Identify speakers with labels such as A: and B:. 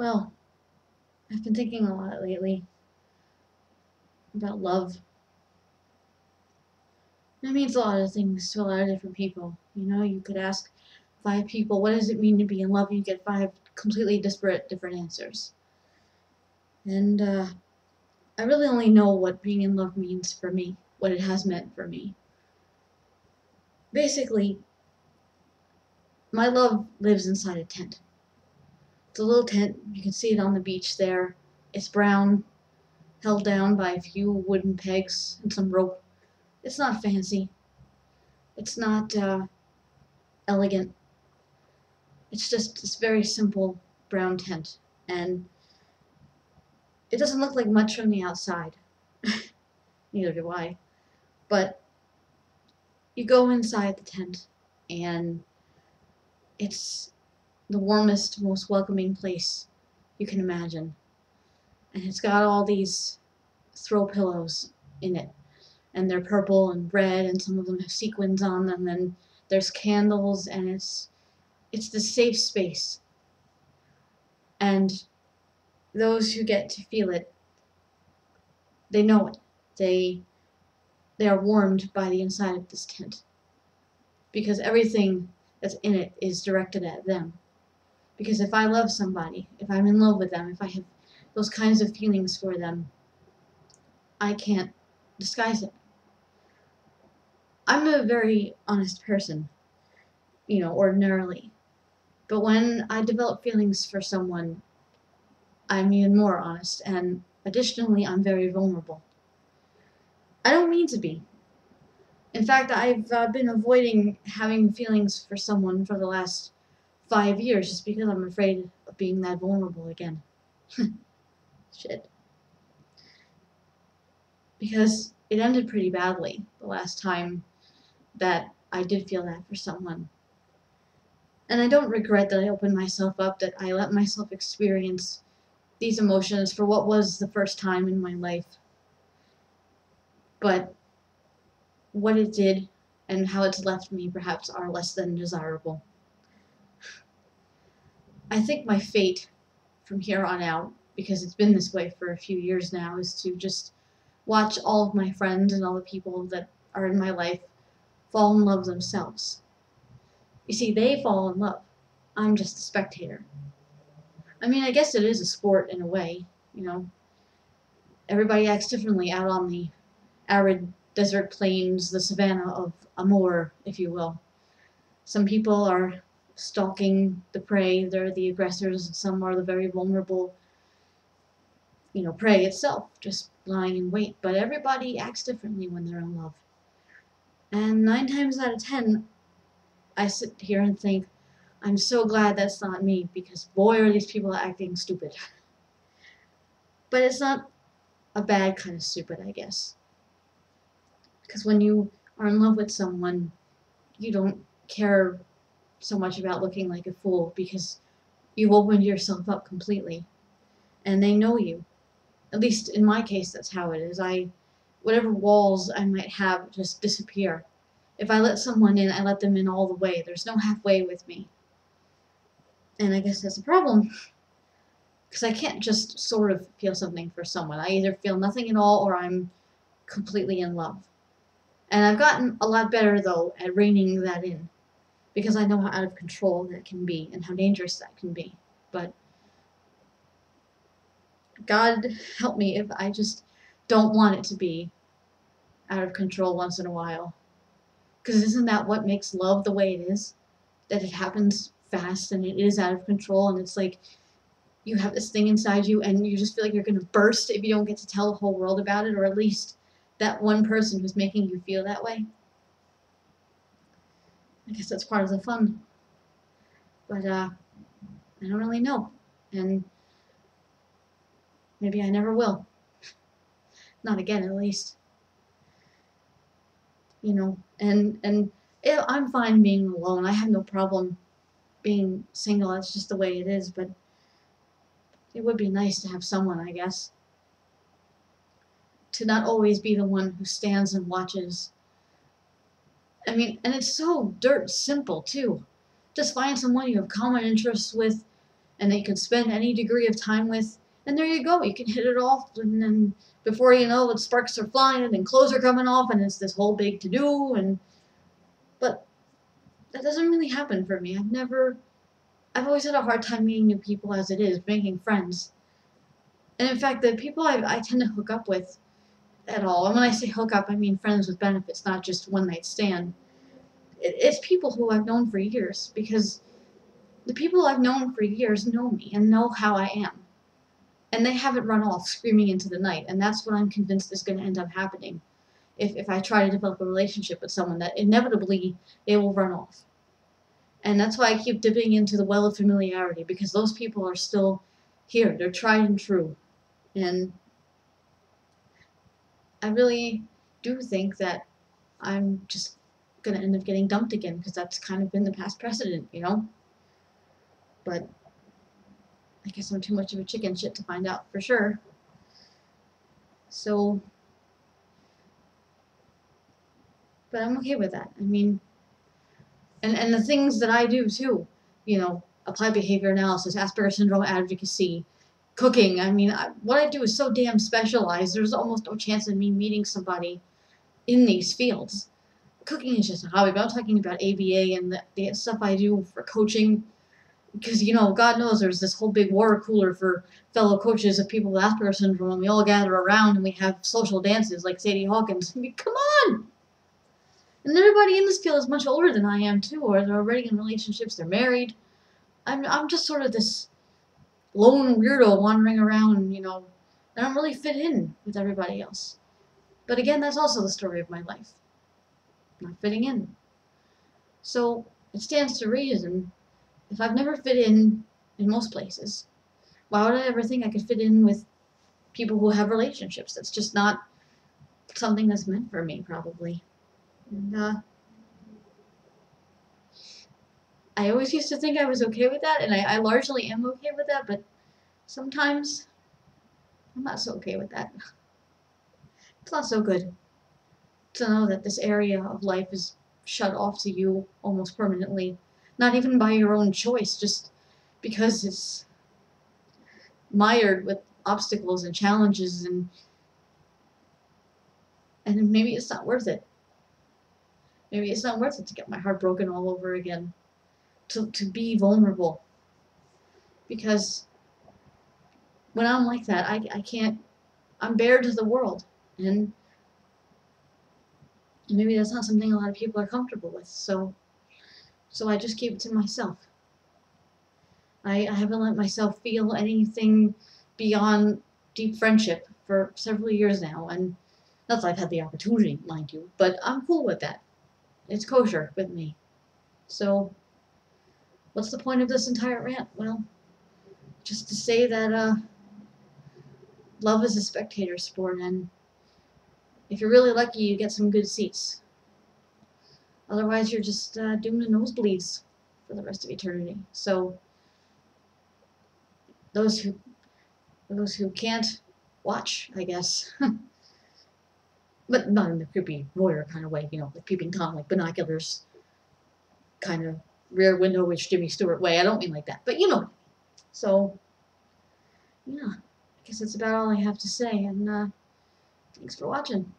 A: Well, I've been thinking a lot lately about love. It means a lot of things to a lot of different people. You know, you could ask 5 people, what does it mean to be in love? And you get 5 completely disparate different answers. And I really only know what being in love means for me, what it has meant for me. Basically, my love lives inside a tent. It's a little tent. You can see it on the beach there. It's brown, held down by a few wooden pegs and some rope. It's not fancy. It's not elegant. It's just this very simple brown tent, and it doesn't look like much from the outside. Neither do I. But you go inside the tent, and it's the warmest, most welcoming place you can imagine. And it's got all these throw pillows in it, and they're purple and red, and some of them have sequins on them, and there's candles, and it's the safe space. And those who get to feel it, they know it. They are warmed by the inside of this tent because everything that's in it is directed at them. Because if I love somebody, if I'm in love with them, if I have those kinds of feelings for them, I can't disguise it. I'm a very honest person, ordinarily. But when I develop feelings for someone, I'm even more honest, and additionally, I'm very vulnerable. I don't mean to be. In fact, I've been avoiding having feelings for someone for the last 5 years just because I'm afraid of being that vulnerable again. Shit. Because it ended pretty badly the last time that I did feel that for someone. And I don't regret that I opened myself up, that I let myself experience these emotions for what was the first time in my life. But what it did and how it's left me perhaps are less than desirable. I think my fate from here on out, because it's been this way for a few years now, is to just watch all of my friends and all the people that are in my life fall in love themselves. You see, they fall in love. I'm just a spectator. I mean, I guess it is a sport in a way, you know. Everybody acts differently out on the arid desert plains, the savannah of Amor, if you will. Some people are stalking the prey, they're the aggressors, some are the very vulnerable, prey itself, just lying in wait. But everybody acts differently when they're in love. And 9 times out of 10, I sit here and think, I'm so glad that's not me, because boy are these people acting stupid. But it's not a bad kind of stupid, I guess. Because when you are in love with someone, you don't care so much about looking like a fool because you've opened yourself up completely. And they know you. At least in my case, that's how it is. Whatever walls I might have just disappear. If I let someone in, I let them in all the way. There's no halfway with me. And I guess that's a problem. Because I can't just sort of feel something for someone. I either feel nothing at all or I'm completely in love. And I've gotten a lot better, though, at reining that in. Because I know how out of control that can be and how dangerous that can be. But God help me if I just don't want it to be out of control once in a while. Because isn't that what makes love the way it is? That it happens fast and it is out of control, and it's like you have this thing inside you and you just feel like you're going to burst if you don't get to tell the whole world about it, or at least that one person who's making you feel that way. I guess that's part of the fun. But I don't really know. And maybe I never will. Not again, at least. And yeah, I'm fine being alone. I have no problem being single. That's just the way it is. But it would be nice to have someone, I guess. To not always be the one who stands and watches. I mean, and it's so dirt simple, too. Just find someone you have common interests with and that you can spend any degree of time with, and there you go, you can hit it off, and then before you know it, sparks are flying, and clothes are coming off, and it's this whole big to-do, but that doesn't really happen for me. I've always had a hard time meeting new people as it is, making friends. And in fact, the people I tend to hook up with at all, and when I say hook up, I mean friends with benefits, not just one night stand. It's people who I've known for years, because the people I've known for years know me and know how I am. And they haven't run off screaming into the night, and that's what I'm convinced is going to end up happening. If I try to develop a relationship with someone, that inevitably they will run off. And that's why I keep dipping into the well of familiarity, because those people are still here. They're tried and true. And I really do think that I'm just going to end up getting dumped again, because that's kind of been the past precedent, you know? But I guess I'm too much of a chicken shit to find out for sure. So, but I'm okay with that. I mean, and the things that I do too, you know, applied behavior analysis, Asperger's syndrome advocacy, cooking. I mean, what I do is so damn specialized. There's almost no chance of me meeting somebody in these fields. Cooking is just a hobby, but I'm talking about ABA and the stuff I do for coaching. Because, you know, God knows there's this whole big water cooler for fellow coaches of people with Asperger's syndrome, and we all gather around and we have social dances like Sadie Hawkins. I mean, come on! And everybody in this field is much older than I am, too, or they're already in relationships, they're married. I'm just sort of this lone weirdo wandering around, you know, I don't really fit in with everybody else. But again, that's also the story of my life. Not fitting in. So, it stands to reason, if I've never fit in most places, why would I ever think I could fit in with people who have relationships? That's just not something that's meant for me, probably. And, I always used to think I was okay with that, and I largely am okay with that, but sometimes I'm not so okay with that. It's not so good to know that this area of life is shut off to you almost permanently, not even by your own choice, just because it's mired with obstacles and challenges, and maybe it's not worth it. Maybe it's not worth it to get my heart broken all over again, to be vulnerable, because when I'm like that, I can't, I'm bare to the world, and maybe that's not something a lot of people are comfortable with, so I just keep it to myself. I haven't let myself feel anything beyond deep friendship for several years now, and not that I've had the opportunity, mind you, but I'm cool with that. It's kosher with me. So, what's the point of this entire rant? Well, just to say that love is a spectator sport, and if you're really lucky, you get some good seats. Otherwise, you're just doomed to nosebleeds for the rest of eternity. So, those who can't watch, I guess. But not in the creepy voyeur kind of way, you know, like peeping Tom, like binoculars, kind of rear window-ish Jimmy Stewart way. I don't mean like that, but you know. So, yeah, I guess that's about all I have to say, and thanks for watching.